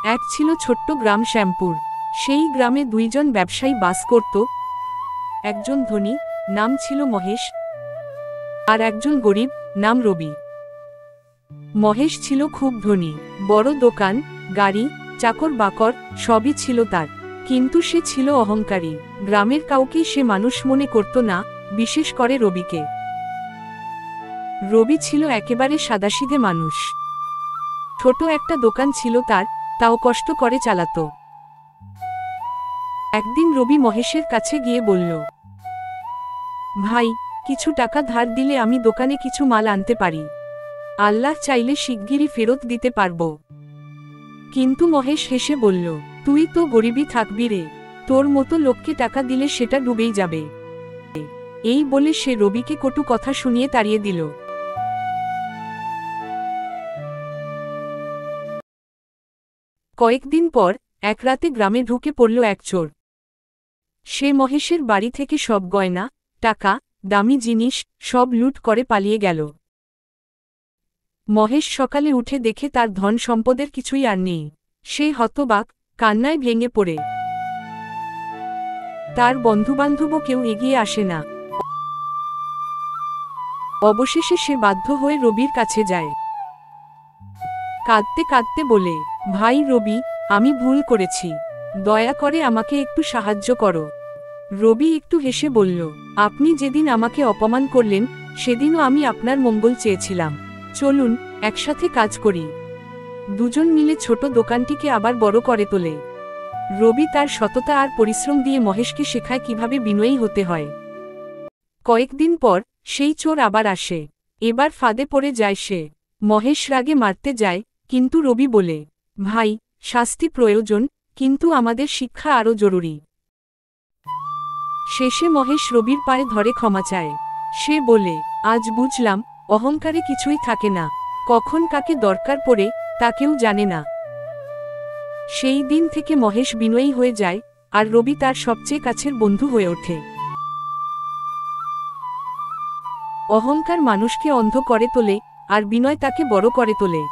এক ছিল ছোট্ট গ্রাম শ্যামপুর। সেই গ্রামে দুইজন ব্যবসায়ী বাস করত। একজন ধনী, নাম ছিল মহেশ, আর একজন গরিব, নাম রবি। মহেশ ছিল খুব ধনী, বড় দোকান, গাড়ি, চাকর বাকর সবই ছিল তার। কিন্তু সে ছিল অহংকারী। গ্রামের কাউকেই সে মানুষ মনে করত না, বিশেষ করে রবিকে। রবি ছিল একেবারে সাদাসিধে মানুষ। ছোট একটা দোকান ছিল তার, তাও কষ্ট করে চালাত। একদিন রবি মহেশের কাছে গিয়ে বলল, ভাই, কিছু টাকা ধার দিলে আমি দোকানে কিছু মাল আনতে পারি। আল্লাহ চাইলে শিগগিরই ফেরত দিতে পারব। কিন্তু মহেশ হেসে বলল, তুই তো গরিবই থাকবি রে, তোর মতো লোককে টাকা দিলে সেটা ডুবেই যাবে। এই বলে সে রবিকে কটু কথা শুনিয়ে তাড়িয়ে দিল। কয়েকদিন পর এক রাতে গ্রামে ঢুকে পড়ল এক চোর। সে মহেশের বাড়ি থেকে সব গয়না, টাকা, দামি জিনিস সব লুট করে পালিয়ে গেল। মহেশ সকালে উঠে দেখে তার ধন সম্পদের কিছুই আর নেই। সে হতবাক, কান্নায় ভেঙে পড়ে। তার বন্ধুবান্ধবও কেউ এগিয়ে আসে না। অবশেষে সে বাধ্য হয়ে রবির কাছে যায়। কাঁদতে কাঁদতে বলে, ভাই রবি, আমি ভুল করেছি, দয়া করে আমাকে একটু সাহায্য করো। রবি একটু হেসে বলল, আপনি যেদিন আমাকে অপমান করলেন সেদিনও আমি আপনার মঙ্গল চেয়েছিলাম। চলুন একসাথে কাজ করি। দুজন মিলে ছোট দোকানটিকে আবার বড় করে তোলে। রবি তার সততা আর পরিশ্রম দিয়ে মহেশকে শেখায় কিভাবে বিনয়ী হতে হয়। কয়েকদিন পর সেই চোর আবার আসে। এবার ফাঁদে পড়ে যায় সে। মহেশ রাগে মারতে যায়, কিন্তু রবি বলে, ভাই, শাস্তি প্রয়োজন, কিন্তু আমাদের শিক্ষা আরও জরুরি। শেষে মহেশ রবির পায়ে ধরে ক্ষমা চায়। সে বলে, আজ বুঝলাম, অহংকারে কিছুই থাকে না, কখন কাকে দরকার পড়ে তা কেউ জানে না। সেই দিন থেকে মহেশ বিনয়ী হয়ে যায়, আর রবি তার সবচেয়ে কাছের বন্ধু হয়ে ওঠে। অহংকার মানুষকে অন্ধ করে তোলে, আর বিনয় তাকে বড় করে তোলে।